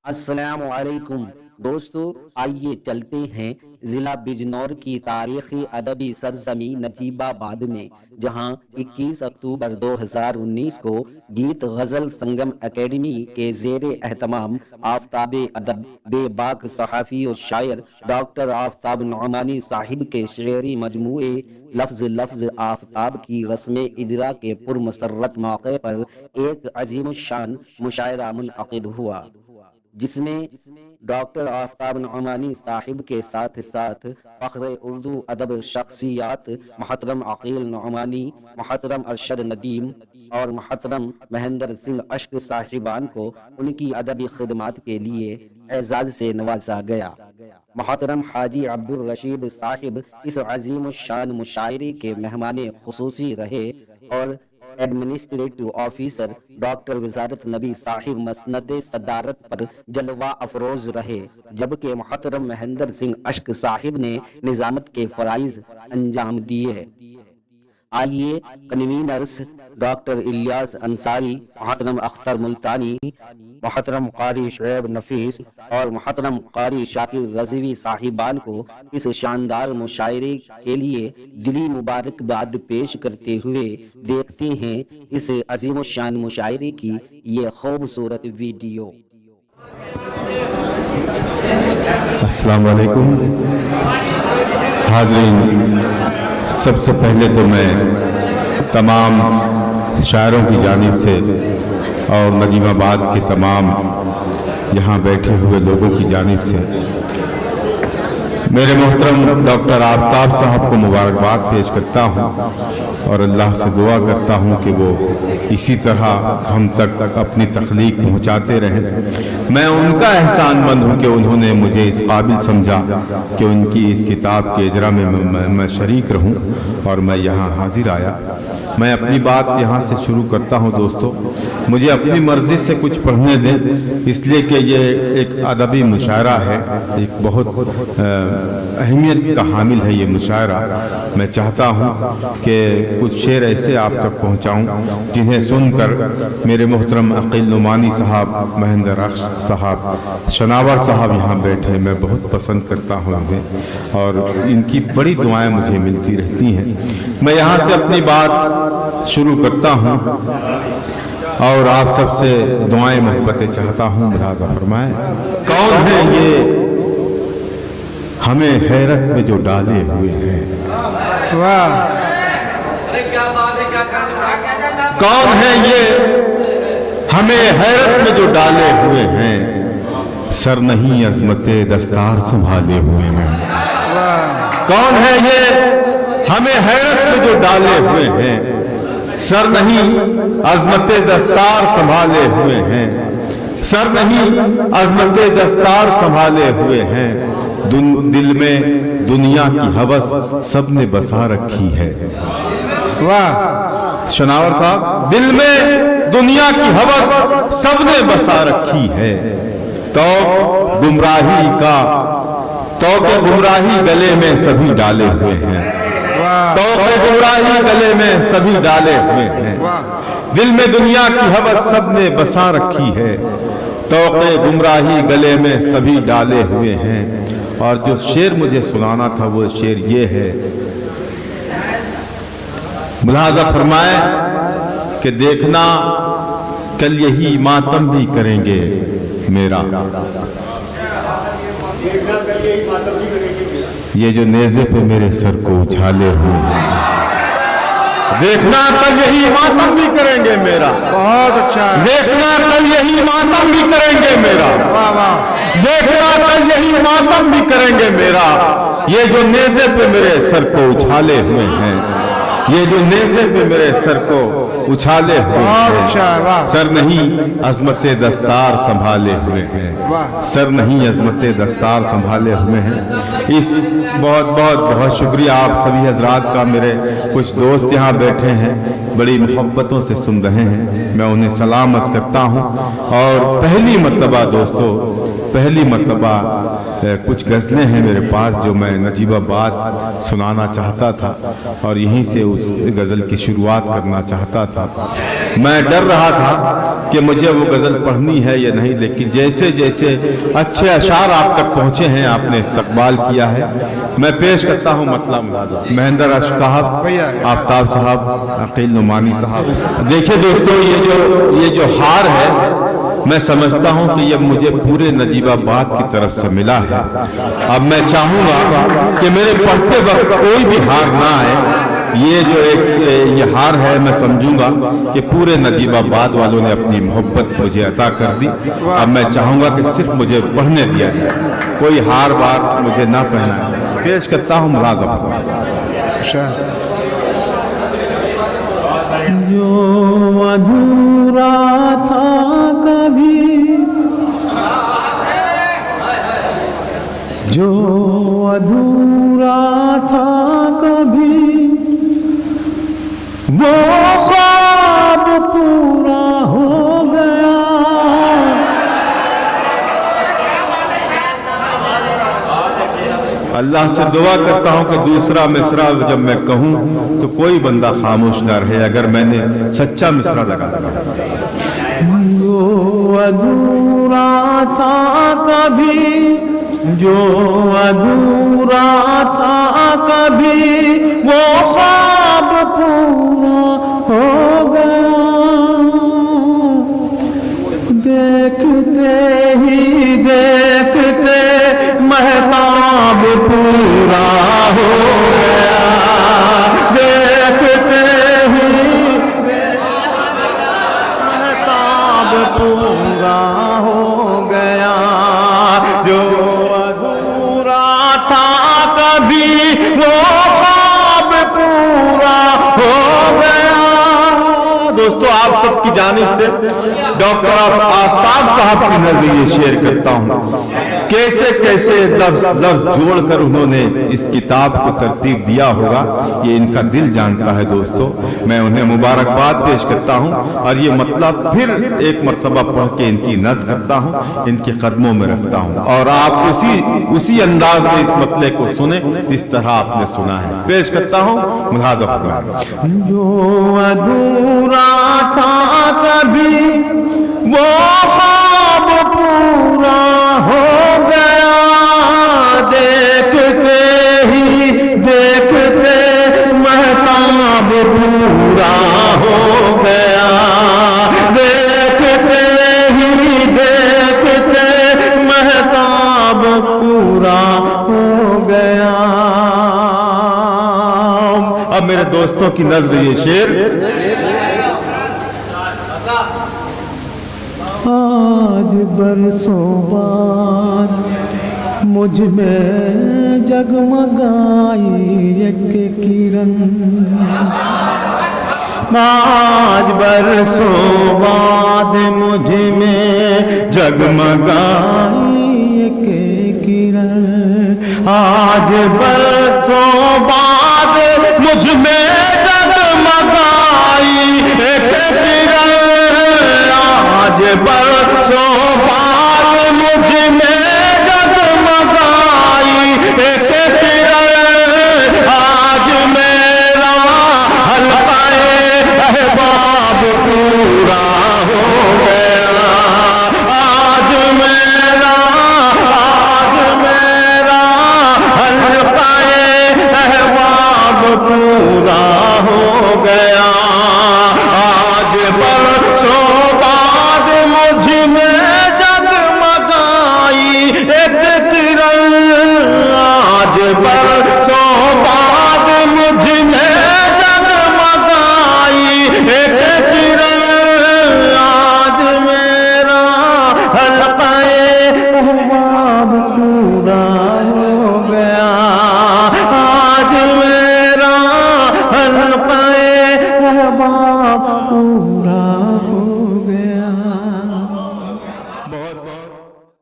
السلام علیکم دوستو، آئیے چلتے ہیں ضلع بجنور کی تاریخی ادبی سرزمین نجیب آباد میں، جہاں 21 اکتوبر 2019 کو گیت غزل سنگم اکیڈمی کے زیر اہتمام آفتاب ادب بے باک صحافی اور شاعر ڈاکٹر آفتاب نعمانی صاحب کے شعری مجموعے لفظ لفظ آفتاب کی رسم اجرا کے پرمسرت موقع پر ایک عظیم الشان مشاعرہ منعقد ہوا، جس میں ڈاکٹر آفتاب نعمانی صاحب کے ساتھ ساتھ فخر اردو ادب شخصیات محترم عقیل نعمانی، محترم ارشد ندیم اور محترم مہندر سنگھ اشک صاحبان کو ان کی ادبی خدمات کے لیے اعزاز سے نوازا گیا۔ محترم حاجی عبدالرشید صاحب اس عظیم الشان مشاعرے کے مہمان خصوصی رہے اور ایڈمنسٹریٹو آفیسر ڈاکٹر وزارت نبی صاحب مسند صدارت پر جلوہ افروز رہے، جبکہ محترم مہندر سنگھ اشک صاحب نے نظامت کے فرائض انجام دیے۔ آئیے کنوینرز ڈاکٹر الیاس انصاری، محترم اختر ملتانی، محترم قاری شعیب نفیس اور محترم قاری شاکر رضوی صاحبان کو اس شاندار مشاعرے کے لیے دلی مبارکباد پیش کرتے ہوئے دیکھتے ہیں اس عظیم الشان مشاعرے کی یہ خوبصورت ویڈیو۔ السلام علیکم حاضرین، سب سے پہلے تو میں تمام شاعروں کی جانب سے اور نجیب آباد کے تمام یہاں بیٹھے ہوئے لوگوں کی جانب سے میرے محترم ڈاکٹر آفتاب صاحب کو مبارکباد پیش کرتا ہوں اور اللہ سے دعا کرتا ہوں کہ وہ اسی طرح ہم تک اپنی تخلیق پہنچاتے رہیں۔ میں ان کا احسان مند ہوں کہ انہوں نے مجھے اس قابل سمجھا کہ ان کی اس کتاب کے اجرا میں شریک رہوں اور میں یہاں حاضر آیا۔ میں اپنی بات یہاں سے شروع کرتا ہوں۔ دوستو، مجھے اپنی مرضی سے کچھ پڑھنے دیں، اس لیے کہ یہ ایک ادبی مشاعرہ ہے، ایک بہت اہمیت کا حامل ہے یہ مشاعرہ۔ میں چاہتا ہوں کہ کچھ شعر ایسے آپ تک پہنچاؤں جنہیں سن کر میرے محترم عقیل نعمانی صاحب، مہندر اشک صاحب، شناور صاحب یہاں بیٹھے، میں بہت پسند کرتا ہوں انہیں اور ان کی بڑی دعائیں مجھے ملتی رہتی ہیں۔ میں یہاں سے اپنی بات شروع کرتا ہوں اور آپ سب سے دعائیں محبتیں چاہتا ہوں، ملاحظہ فرمائیں۔ کون ہے یہ ہمیں حیرت میں جو ڈالے ہوئے ہیں؟ کون ہے یہ ہمیں حیرت میں جو ڈالے ہوئے ہیں؟ سر نہیں عظمت دستار سنبھالے ہوئے ہیں۔ کون ہے یہ ہمیں حیرت میں جو ڈالے ہوئے ہیں؟ سر نہیں عظمت دستار سنبھالے ہوئے ہیں۔ سر نہیں عظمت دستار سنبھالے ہوئے ہیں۔ دل میں دنیا کی ہوس سب نے بسا رکھی ہے۔ واہ شناور صاحب، دل میں دنیا کی ہوس سب نے بسا رکھی ہے۔ تو گمراہی کا گمراہی گلے میں سبھی ڈالے ہوئے ہیں۔ گمراہی گلے میں سبھی ڈالے ہوئے ہیں۔ دل میں دنیا کی ہوس سب نے بسا رکھی ہے۔ گمراہی گلے میں سبھی ڈالے ہوئے ہیں۔ اور جو شعر مجھے سنانا تھا وہ شعر یہ ہے، ملاحظہ فرمائیں کہ دیکھنا کل یہی ماتم بھی کریں گے میرا، یہ جو نیزے پہ میرے سر کو اچھالے ہوئے ہیں۔ دیکھنا کل یہی ماتم بھی کریں گے میرا، بہت اچھا۔ دیکھنا کل یہی ماتم بھی کریں گے میرا، دیکھنا کل یہی ماتم بھی کریں گے میرا، یہ جو نیزے پہ میرے سر کو اچھالے ہوئے ہیں، یہ جو نیزے پہ میرے سر کو اچھالے ہوئے ہیں۔ سر نہیں عظمت دستار سنبھالے ہوئے ہیں۔ سر نہیں عظمت دستار سنبھالے ہوئے ہیں۔ اس بہت بہت بہت شکریہ آپ سبھی حضرات کا۔ میرے کچھ دوست یہاں بیٹھے ہیں، بڑی محبتوں سے سن رہے ہیں، میں انہیں سلام عرض کرتا ہوں۔ اور پہلی مرتبہ دوستو پہلی مرتبہ کچھ غزلیں ہیں میرے پاس جو میں نجیب آباد سنانا چاہتا تھا اور یہیں سے اس غزل کی شروعات کرنا چاہتا تھا۔ میں ڈر رہا تھا کہ مجھے وہ غزل پڑھنی ہے یا نہیں، لیکن جیسے جیسے اچھے اشعار آپ تک پہنچے ہیں، آپ نے استقبال کیا ہے۔ میں پیش کرتا ہوں مطلع ملازم مہندر اشق صاحب، آفتاب صاحب، عقیل نعمانی صاحب۔ دیکھیں دوستو، یہ جو ہار ہے، میں سمجھتا ہوں کہ یہ مجھے پورے نجیب آباد کی طرف سے ملا ہے۔ اب میں چاہوں گا کہ میرے پڑھتے وقت کوئی بھی ہار نہ آئے۔ یہ جو یہ ہار ہے، میں سمجھوں گا کہ پورے نجیب آباد والوں نے اپنی محبت مجھے عطا کر دی۔ اب میں چاہوں گا کہ صرف مجھے پڑھنے دیا جائے، کوئی ہار بار مجھے نہ پہنا ہے۔ پیش کرتا ہوں ملازم۔ جو ادھورا تھا کبھی، جو ادھورا تھا کبھی، وہ خواب پورا ہو گیا۔ اللہ سے دعا کرتا ہوں کہ دوسرا مصرع جب میں کہوں تو کوئی بندہ خاموش نہ رہے اگر میں نے سچا مصرع لگا دیا۔ جو ادھورا تھا کبھی، جو ادھورا تھا کبھی، وہ خواب پورا ہو گیا۔ دیکھتے ہی دیکھتے مہتاب پورا ہو گیا۔ دیکھتے ہی مہتاب پورا ہو گیا۔ جو ادھورا تھا کبھی، وہ خواب پورا ہو گیا۔ دوستو، آپ سب کی جانب سے ڈاکٹر آفتاب صاحب کی نظر یہ شیئر کرتا ہوں۔ کیسے کیسے لفظ جوڑ کر انہوں نے اس کتاب کو ترتیب دیا ہوگا، یہ ان کا دل جانتا ہے دوستو۔ میں انہیں مبارکباد پیش کرتا ہوں اور یہ مطلب پھر ایک مرتبہ پڑھ کے ان کی نظر کرتا ہوں، ان کے قدموں میں رکھتا ہوں، اور آپ اسی انداز میں اس مطلع کو سنیں جس طرح آپ نے سنا ہے۔ پیش کرتا ہوں ملاحظہ فرمائیں۔ جو ادھورا تھا کبھی، وہ خواب پورا ہو گیا۔ دیکھتے ہی دیکھتے مہتاب پورا ہو گیا۔ دیکھتے ہی دیکھتے مہتاب پورا ہو گیا۔ اب میرے دوستوں کی نظر یہ شعر۔ آج برسوں بعد مجھ میں جگمگائی ایک کرن، آج برسوں بعد مجھ میں جگمگائی ایک کرن، آج برسوں بعد مجھ میں جگمگائی ایک کرن، آج برسوں بعد مجھ میں جگمگائی ایک کرن، آج میرا حلقہ احباب پورا ہو گیا۔ آج میرا حلقہ احباب پورا ہو گیا۔ آج برسوں بعد مجھ میں جگمگائی ایک کرن، آج برسوں بعد مجھ میں جگمگائی ایک کرن، آج میرا حلقہ احباب پورا ہو گیا۔ آج میرا حلقہ احباب